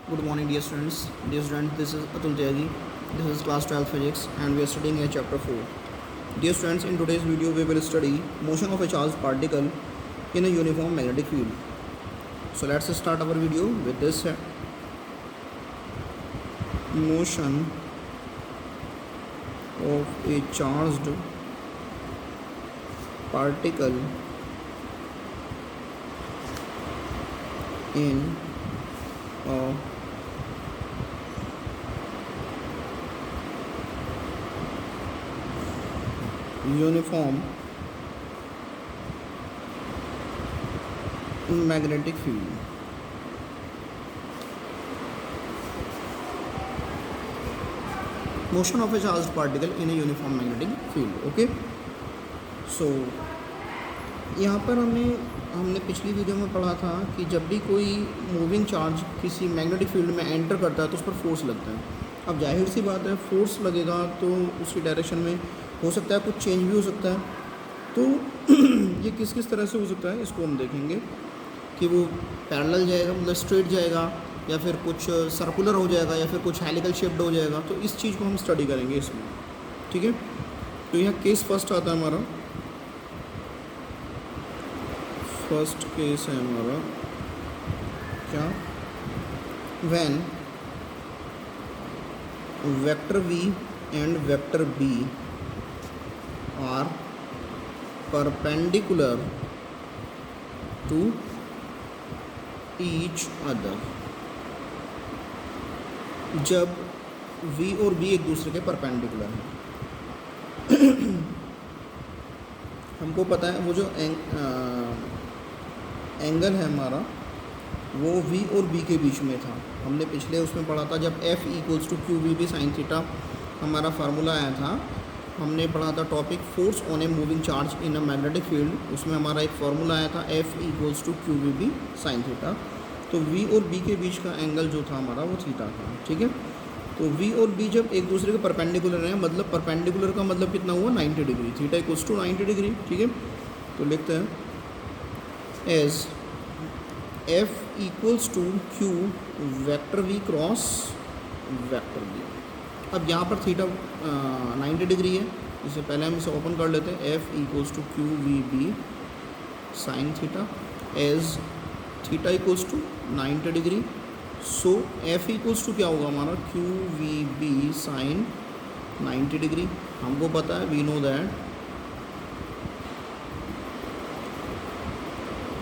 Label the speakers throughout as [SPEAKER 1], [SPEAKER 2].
[SPEAKER 1] Good morning, dear students. Dear students, this is Atul Tyagi. This is class 12 physics, and we are studying here chapter 4. Dear students, in today's video, we will study motion of a charged particle in a uniform magnetic field. So let's start our video with this motion of a charged particle in a uniform magnetic field. Motion of a charged particle in a uniform magnetic field. Okay, so यहाँ पर हमने पिछली video में पढ़ा था कि जब भी कोई मूविंग चार्ज किसी मैग्नेटिक फील्ड में एंटर करता है तो उस पर फोर्स लगता है। अब जाहिर सी बात है, फोर्स लगेगा तो उसकी डायरेक्शन में हो सकता है कुछ चेंज भी हो सकता है। तो ये किस किस तरह से हो सकता है इसको हम देखेंगे कि वो पैरेलल जाएगा, मतलब स्ट्रेट जाएगा, या फिर कुछ सर्कुलर हो जाएगा, या फिर कुछ हेलिकल शेप्ड हो जाएगा। तो इस चीज़ को हम स्टडी करेंगे इसमें, ठीक है। तो यहाँ केस फर्स्ट आता है हमारा, फर्स्ट केस है हमारा क्या, when vector v and vector b are perpendicular to each other. जब v और b एक दूसरे के परपेंडिकुलर हैं हमको पता है वो जो एंगल है हमारा वो v और b के बीच में था। हमने पिछले उसमें पढ़ा था जब F equals to Q V B sine theta हमारा फार्मूला आया था। हमने पढ़ा था topic force on a moving charge in a magnetic field. उसमें हमारा एक फार्मूला आया था F equals to Q V B sine theta. तो v और b के बीच का एंगल जो था हमारा वो थीटा था, ठीक है। तो v और b जब एक दूसरे के परपेंडिकुलर हैं, मतलब परपेंडिकुलर का मतलब कितना हुआ, 90 degree. Theta equals to 90 degree, ठीक है। तो लिखते हैं as F equals to Q vector v cross vector v। अब यहाँ पर थीटा 90 डिग्री है, इससे पहले हम इसे ओपन कर लेते हैं। F equals to Q V B sine theta as theta equals to 90 degree. So F equals to क्या होगा हमारा, Q V B sine 90 degree. हमको पता है, we know that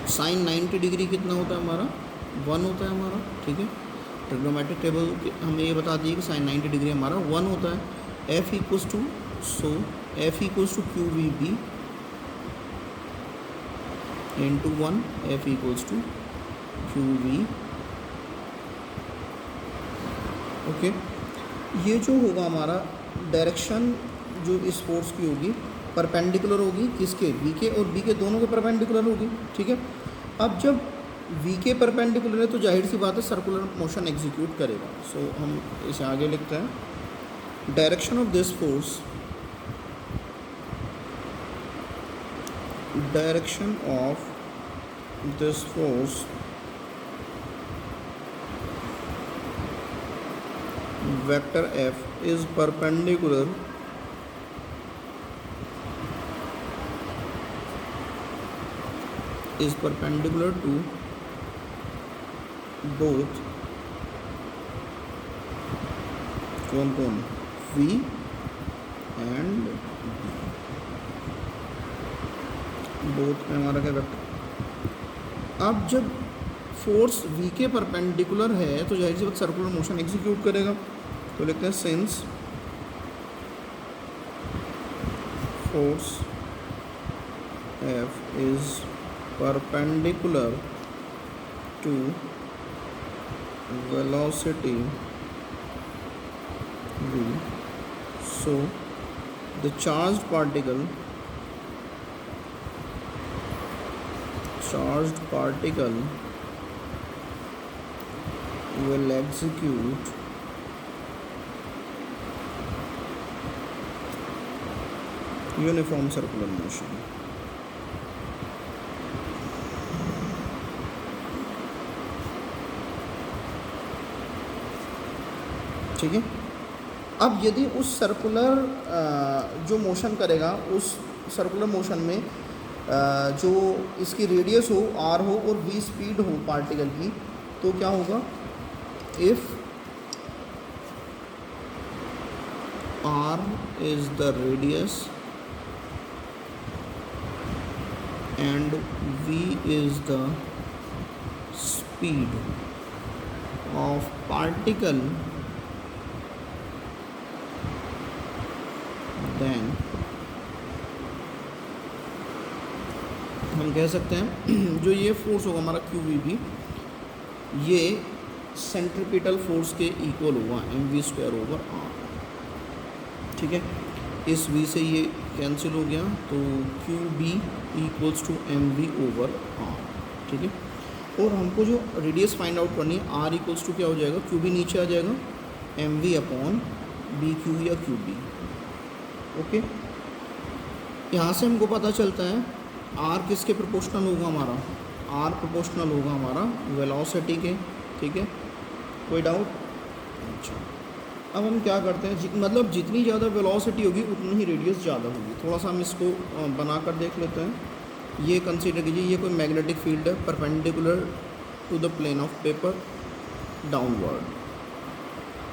[SPEAKER 1] sine 90 degree कितना होता है हमारा, 1 होता है हमारा, ठीक है। ट्रिग्नोमेट्रिक टेबल हमें ये बता दिए कि साइन 90 डिग्री हमारा 1 होता है। F equals to, so F equals to Q V B into 1, F equals to Q V. Okay, ये जो होगा हमारा डायरेक्शन जो इस फोर्स की होगी परपेंडिकुलर होगी किसके, v के, और b के दोनों के परपेंडिकुलर होगी, ठीक है। अब जब v के परपेंडिकुलर है तो जाहिर सी बात है सर्कुलर मोशन एग्जीक्यूट करेगा। सो हम इसे आगे लिखते हैं, direction of this force, direction of this force vector f is perpendicular to both कौन v एंड बोथ में हमारा क्या वेक्टर। अब जब फोर्स v के परपेंडिकुलर है तो जाहिर सी बात सर्कुलर मोशन एग्जीक्यूट करेगा। तो लिखते हैं since force F is perpendicular to velocity v, so the charged particle will execute uniform circular motion. ठीक है। अब यदि उस सर्कुलर जो मोशन करेगा, उस सर्कुलर मोशन में जो इसकी रेडियस हो r हो और v स्पीड हो पार्टिकल की, तो क्या होगा, if r is the radius and v is the speed of particle, then हम कह सकते हैं जो ये फोर्स होगा हमारा क्यू वी बी, ये सेंट्रीपिटल फोर्स के इक्वल होगा mv² ओवर r। ठीक है, इस v से ये कैंसिल हो गया, तो Q B equals to mv over r। ठीक है, और हमको जो रेडियस फाइंड आउट करनी है, r इक्वल्स टू क्या हो जाएगा, क्यू बी नीचे आ जाएगा, mv अपॉन बी क्यू या क्यू बी। ओके, यहाँ से हमको पता चलता है r किसके प्रोपोर्शनल होगा हमारा, r प्रोपोर्शनल होगा हमारा वेलोसिटी के। ठीक है, कोई डाउट? अच्छा, अब हम क्या करते हैं, मतलब जितनी ज़्यादा वेलोसिटी होगी उतनी ही रेडियस ज़्यादा होगी। थोड़ा सा हम इसको बना कर देख लेते हैं। ये कंसीडर कीजिए, ये कोई मैग्नेटिक फील्ड है perpendicular to the plane of paper downward,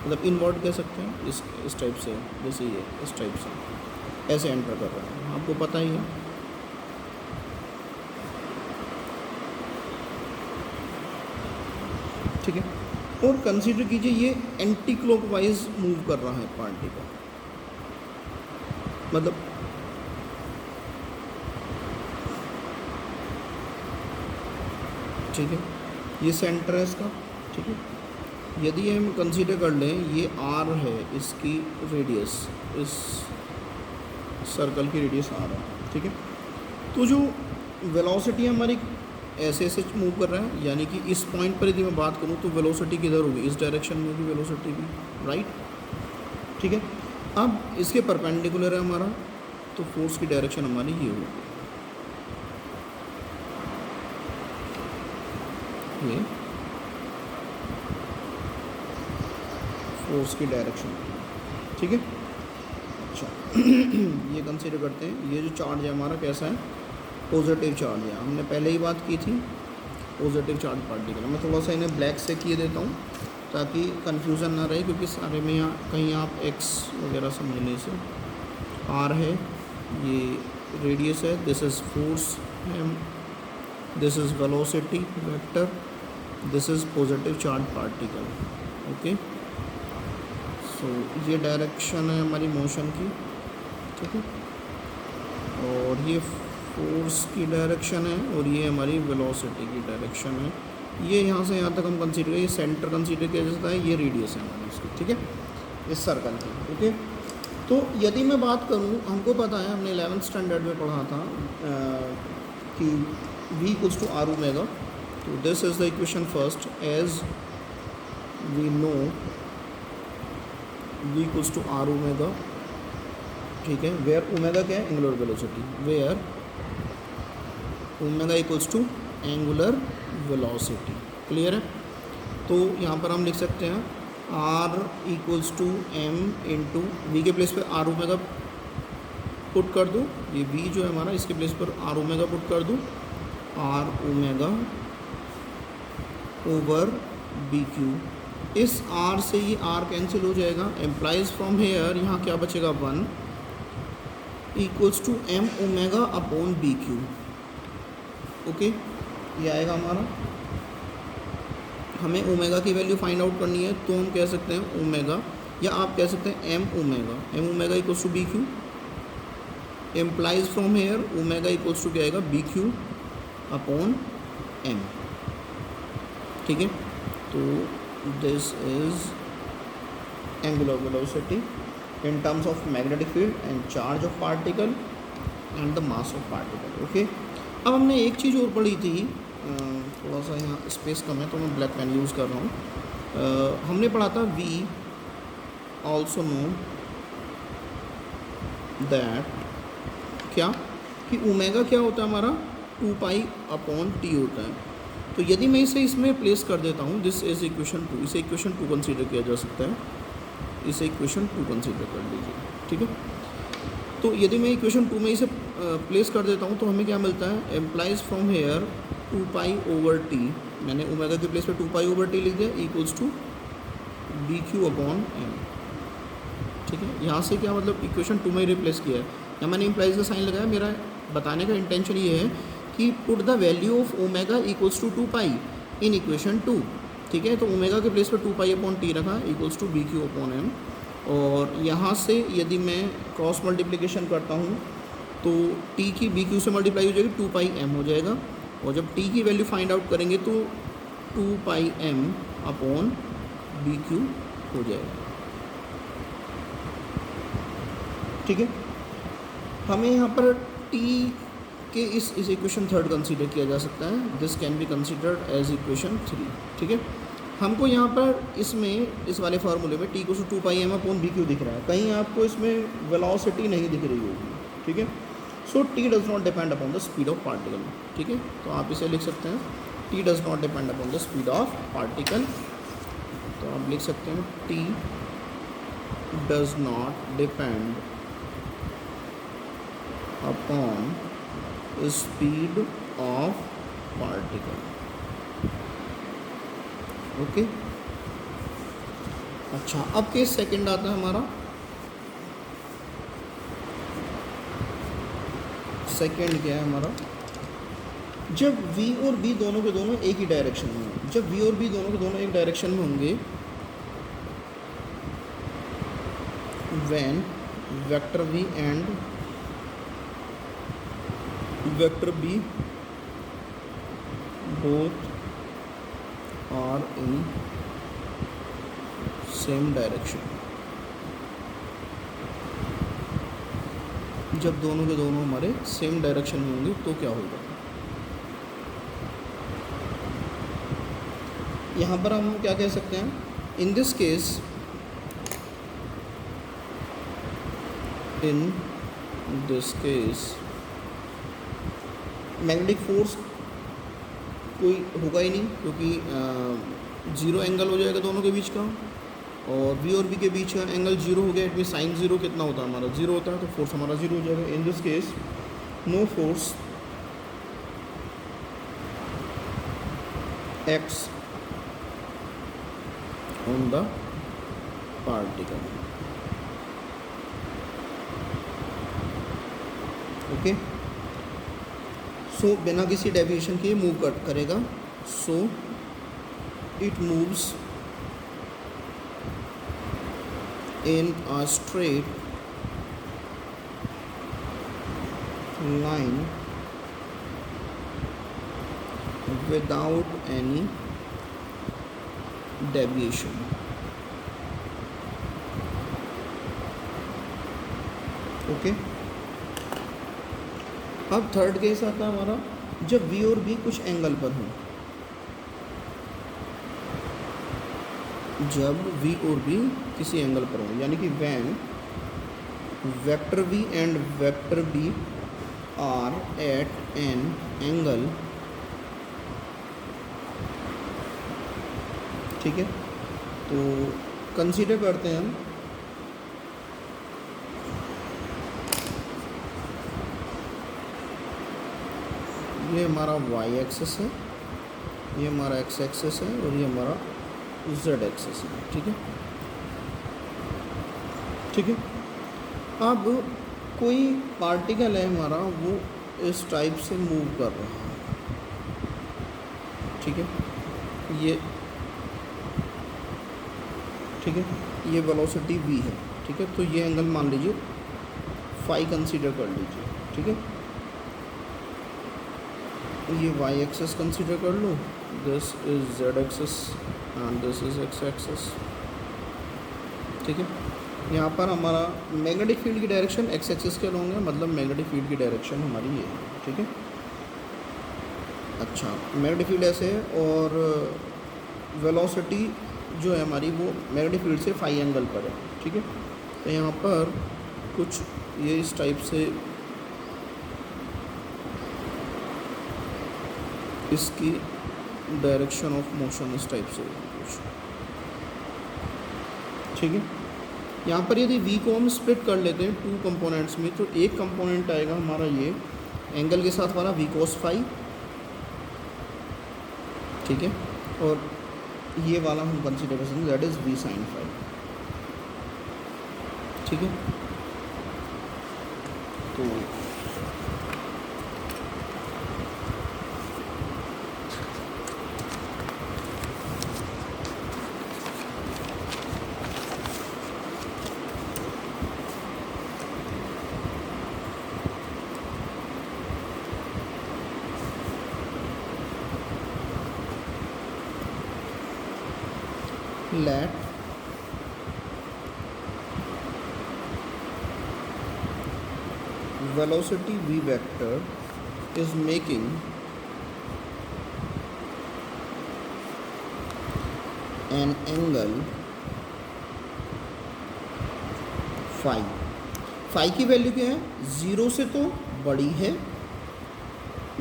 [SPEAKER 1] मतलब इनवर्ड कह सकते हैं इस टाइप से, जैसे ये इस टाइप से ऐसे एंटर कर रहा है, आपको पता ही है। ठीक है, और कंसीडर कीजिए ये एंटी क्लॉकवाइज मूव कर रहा है पार्टिकल, मतलब ठीक है, ये सेंटर है इसका। ठीक है, यदि हम कंसीडर कर लें ये r है, इसकी रेडियस, इस सर्कल की रेडियस r है। ठीक है, तो जो वेलोसिटी हमारी ऐसे ऐसे मूव कर रहा है, यानी कि इस पॉइंट पर यदि मैं बात करूं तो वेलोसिटी किधर होगी, इस डायरेक्शन में होगी वेलोसिटी भी, राइट। ठीक है, अब इसके परपेंडिकुलर है हमारा, तो फोर्स की डायरेक्शन हमारी ये होगी, ये फोर्स की डायरेक्शन। ठीक है, अच्छा ये कंसीडर करते हैं, ये जो चार्ज है हमारा कैसा है, पॉजिटिव चार्ज है। हमने पहले ही बात की थी पॉजिटिव चार्ज पार्टिकल। मैं थोड़ा सा इन्हें ब्लैक से किए देता हूँ ताकि कंफ्यूजन ना रहे, क्योंकि सारे में यहाँ कहीं आप एक्स वगैरह समझने से, आर है, ये रेडियस है, this is force m, this is velocity vector, this is positive charge particle. Okay, so ये डायरेक्शन है हमारी मोशन की। ठीक है, और ये फोर्स की डायरेक्शन है, और ये हमारी वेलोसिटी की डायरेक्शन है। ये यहाँ से यहाँ तक हम कंसीडर, ये सेंटर कंसीडर किया जाता है, ये रेडियस है हमारी इसकी। ठीक है, इस सर्कल की। ओके, तो यदि मैं बात करूँ, हमको पता है, हमने 11th स्टैंडर्ड में पढ़ा था कि v equals to r omega. तो this is the equation first, as we know v equals to r omega. ठीक है, वेयर ओमेगा क्या है, angular velocity, where omega equals to angular velocity. Clear है? तो यहाँ पर हम लिख सकते हैं r equals to m into v के प्लेस पे r ओमेगा पुट कर दूँ, ये v जो है हमारा, इसके प्लेस पर r ओमेगा पुट कर दूँ, r omega over B Q. इस r से ये r कैंसिल हो जाएगा, एम्प्लाइज फ्रॉम हेयर, यहाँ क्या बचेगा, 1 equals to m omega upon B Q. Okay, ये आएगा हमारा। हमें ओमेगा की वैल्यू फाइंड आउट करनी है, तो हम कह सकते हैं ओमेगा, या आप कह सकते हैं m omega equals to B Q. Implies from here omega equals to क्या आएगा, बी क्यू अपॉन m। ठीक है, तो this is angular velocity in terms of magnetic field and charge of particle and the mass of particle। Okay, अब हमने एक चीज़ और पढ़ी थी, थोड़ा सा यहाँ स्पेस कम है तो मैं ब्लैक पेन यूज़ कर रहा हूँ। हमने पढ़ा था v ऑल्सो नो दैट, क्या कि ओमेगा क्या होता है हमारा, 2 पाई अपॉन टी होता है। तो यदि मैं इसे इसमें प्लेस कर देता हूँ, दिस इज इक्वेशन 2, इसे इक्वेशन 2 कंसीडर किया जा सकता है। इसे इक्वेशन 2 कंसीडर कर लीजिए, ठीक है। तो यदि मैं इक्वेशन 2 में इसे प्लेस कर देता हूँ तो हमें क्या मिलता है, एम्प्लाइज फ्रॉम हेयर 2π/t, मैंने ओमेगा के प्लेस पे 2π/t लिख दिया, इक्वल्स टू BQ/m, ठीक है। यहाँ से क्या मतलब इक्वेशन 2 में रिप्लेस किया है, या मैंने इम्प्लाइज का साइन लगाया। मेरा बताने का इंटेंशन ये है कि put the value of omega equals to 2π in equation 2, ठीक है। तो ओमेगा के प्लेस पे 2π/t रखा, इक्वल्स टू BQ/m, और यहाँ से यदि मैं क्रॉस मल्टीप्लिकेशन करता हूँ तो t की BQ से मल्टीप्लाई हो जाएगी, 2πm हो जाएगा, और जब t की वैल्यू फाइंड आउट करेंगे तो 2πm/BQ हो जाएगा, ठीक है। हमें यहाँ पर t के इस इक्वेशन 3 कंसीडर किया जा सकता है, this can be considered as equation 3, ठीक है। हमको यहाँ पर इसमें इस वाले फार्मूले में t को 2πm/BQ दिख रहा है, कहीं आपको इसमें वेलोसिटी नहीं दिख रही होगी, ठीक है। सो t does not depend upon the speed of particle, ठीक है। तो आप इसे लिख सकते हैं t does not depend upon the speed of particle, तो आप लिख सकते हैं t does not depend upon speed of particle, okay. अच्छा, अब केस सेकंड आता है हमारा। सेकंड क्या है हमारा, जब v और b दोनों के दोनों एक ही डायरेक्शन में हों, जब v और b दोनों के दोनों एक डायरेक्शन में होंगे, when vector v and vector b both are in same direction, जब दोनों के दोनों हमारे सेम डायरेक्शन में होंगे तो क्या होगा। यहाँ पर हम क्या कह सकते हैं, इन this case, in this case magnetic force कोई होगा ही नहीं, क्योंकि ज़ीरो एंगल हो जाएगा दोनों के बीच का, और v और b के बीच का एंगल जीरो हो गया, इट मीन साइन जीरो कितना होता है हमारा, जीरो होता है, तो फोर्स हमारा जीरो हो जाएगा। In this case no force x on the particle, okay. So बिना किसी डेविएशन के मूव करेगा, so it moves in a straight line without any deviation, okay. अब थर्ड केस आता है हमारा, जब v और b कुछ एंगल पर हों, जब v और b किसी एंगल पर हों, यानी कि when vector v and vector b are at an angle, ठीक है। तो कंसीडर करते हैं हम ये हमारा y एक्सेस है, ये हमारा x एक्सेस है, और ये हमारा z एक्सेस है, ठीक है, ठीक है। अब कोई पार्टिकल है हमारा, वो इस टाइप से मूव कर रहा है, ठीक है, ये, ठीक है, ये वेलोसिटी v है, ठीक है। तो ये एंगल मान लीजिए फाई कंसीडर कर लीजिए, ठीक है। ये y एक्सेस कंसीडर कर लो, this is z axis and this is x axis, ठीक है। यहाँ पर हमारा मैग्नेटिक फील्ड की डायरेक्शन x एक्सेस के अलॉन्ग है, मतलब मैग्नेटिक फील्ड की डायरेक्शन हमारी ये है, ठीक है। अच्छा, मैग्नेटिक फील्ड ऐसे है, और वेलोसिटी जो है हमारी वो मैग्नेटिक फील्ड से फाई एंगल पर है, ठीक है। तो यहाँ पर कुछ ये इस टाइप से इसकी डायरेक्शन ऑफ मोशन इस टाइप से, ठीक है। यहाँ पर यदि v को हम स्प्लिट कर लेते हैं टू कंपोनेंट्स में, तो एक कंपोनेंट आएगा हमारा ये एंगल के साथ वाला v cos फाई, ठीक है, और ये वाला हम कंसिडर कर सकते हैं that is v sin phi, ठीक है। तो let velocity v vector is making an angle phi. Phi की वैल्यू क्या है, 0 से तो बड़ी है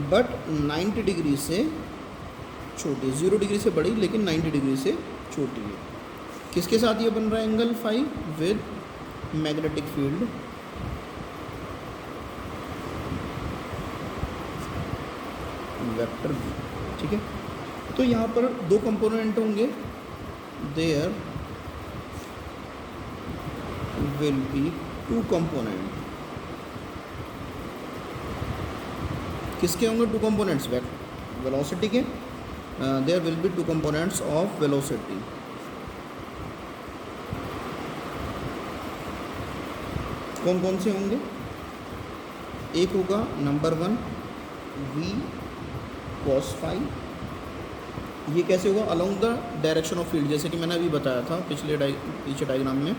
[SPEAKER 1] बट 90 डिग्री से छोटी, 0 डिग्री से बड़ी लेकिन 90 डिग्री से छोटी है। किसके साथ ये बन रहा है angle phi, with magnetic field vector v, ठीक है। तो यहाँ पर दो कंपोनेंट होंगे, there will be two component. किसके होंगे टू कंपोनेंट्स, वेलोसिटी के, there will be two components of velocity. कौन कौन से होंगे, एक होगा नंबर 1 v cos फाई, ये कैसे होगा, along the direction of field, जैसे कि मैंने अभी बताया था पीछे डायग्राम में।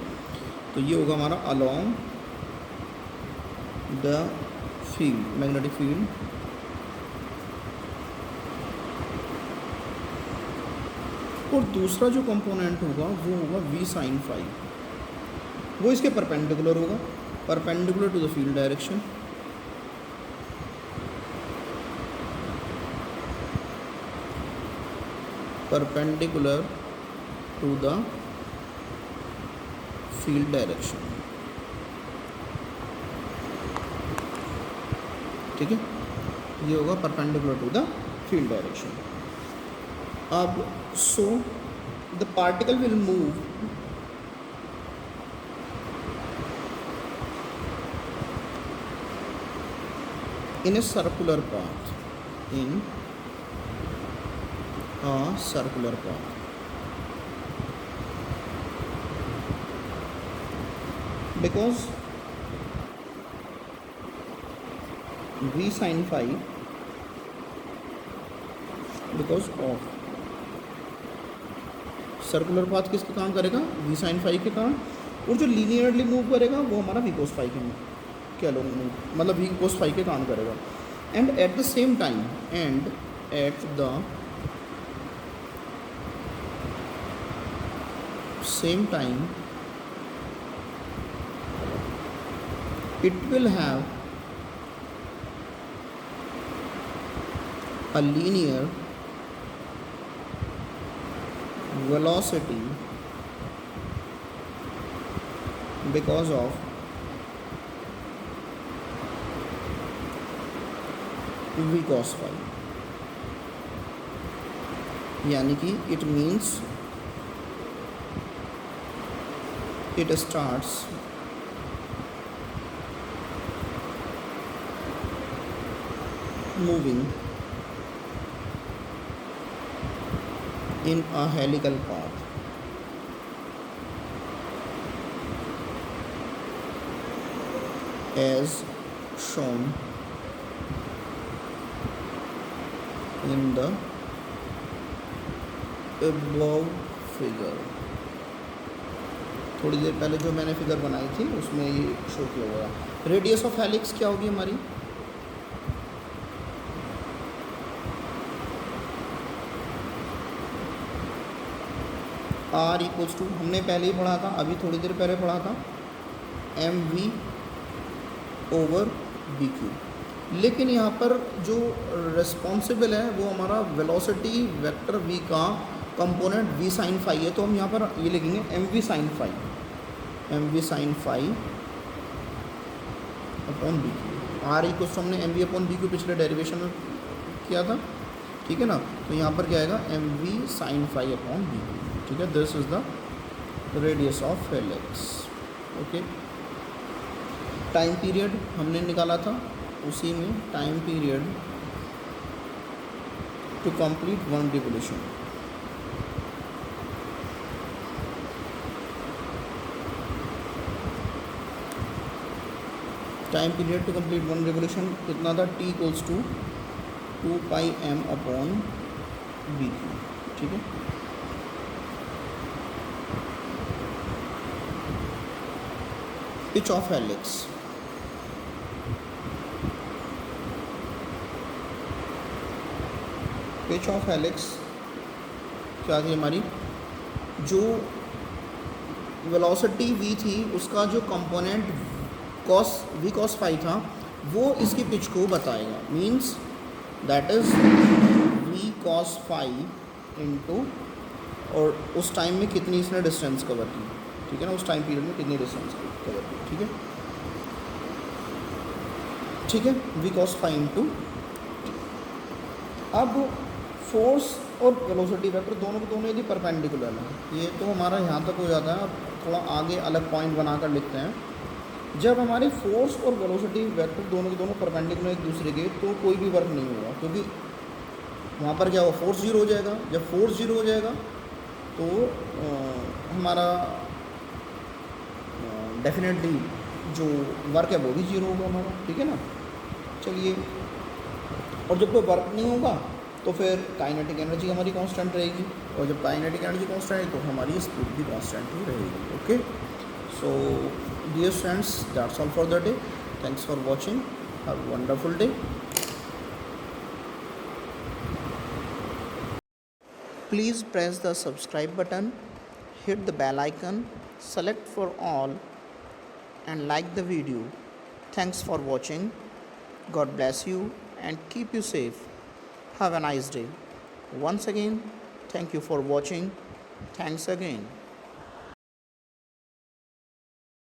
[SPEAKER 1] तो ये होगा हमारा along the field, magnetic field, और दूसरा जो कंपोनेंट होगा वो होगा v sin फाई, वो इसके परपेंडिकुलर होगा, perpendicular to the field direction. Perpendicular to the field direction, ठीक है, ये होगा perpendicular to the field direction. अब so the particle will move in a circular path, in a circular path, because v sin phi, because of circular path किसके काम करेगा, v sin phi के काम, और जो लीनियरली मूव करेगा वो हमारा v cos phi के क्या लोग मतलब v cos phi के काम करेगा। And at the same time, and at the same time it will have a linear velocity because of v cos phi, यानी कि it means it starts moving in a helical path as shown in the above figure। थोड़ी देर पहले जो मैंने figure बनाई थी उसमें ये शो किया हुआ है। रेडियस ऑफ हेलिक्स क्या होगी हमारी, r इक्वल्स टू, हमने पहले ही पढ़ा था, अभी थोड़ी देर पहले पढ़ा था, mv ओवर बी क्यू। लेकिन यहाँ पर जो रिस्पॉन्सिबल है वो हमारा वेलोसिटी वेक्टर v का कंपोनेंट v sin फाई है, तो हम यहाँ पर ये लिखेंगे mv sin phi, m we sine phi upon B q. R equals to हमने m v upon B q पिछले डेरिवेशन में किया था, ठीक है ना। तो यहाँ पर क्या आएगा, M we sine phi upon B Q, ठीक है। This is the radius of helix, okay. Time period हमने निकाला था, उसी में time period to complete one revolution. Time period to complete one revolution कितना था, T equals to 2 pi M upon B Q, ठीक है। Pitch of helix, pitch of helix क्या थी हमारी, जो वेलोसिटी v थी उसका जो component cos v cos phi था वो इसकी पिच को बताएगा। Means that is v cos phi into, और उस टाइम में कितनी इसने डिस्टेंस कवर की, ठीक है ना, उस टाइम पीरियड में कितनी डिस्टेंस कवर की, ठीक है, ठीक है। v कॉस फाई इनटू, अब फोर्स और वेलोसिटी वेक्टर दोनों के दोनों यदि परपेंडिकुलर है, ये तो हमारा यहाँ तक हो जाता है। अब थोड़ा आगे अलग पॉइंट बनाकर लिखते हैं। जब हमारे फोर्स और वेलोसिटी वेक्टर दोनों के दोनों परपेंडिकुलर एक दूसरे के, तो कोई भी वर्क नहीं होगा, क्योंकि वहाँ पर क्या होगा, फोर्स जीरो हो जाएगा। जब फोर्स जीरो हो जाएगा तो हमारा डेफिनेटली जो वर्क है वो भी जीरो होगा हमारा, ठीक है ना। चलिए, और जब कोई वर्क नहीं होगा तो फिर काइनेटिक एनर्जी हमारी कांस्टेंट रहेगी, और जब काइनेटिक एनर्जी कांस्टेंट है तो हमारी स्पीड भी कांस्टेंट ही रहेगी, okay. So dear friends, that's all for the day. Thanks for watching, have a wonderful day. Please press the subscribe button, hit the bell icon, select for all and like the video. Thanks for watching. God bless you and keep you safe. Have a nice day. Once again, thank you for watching. Thanks again.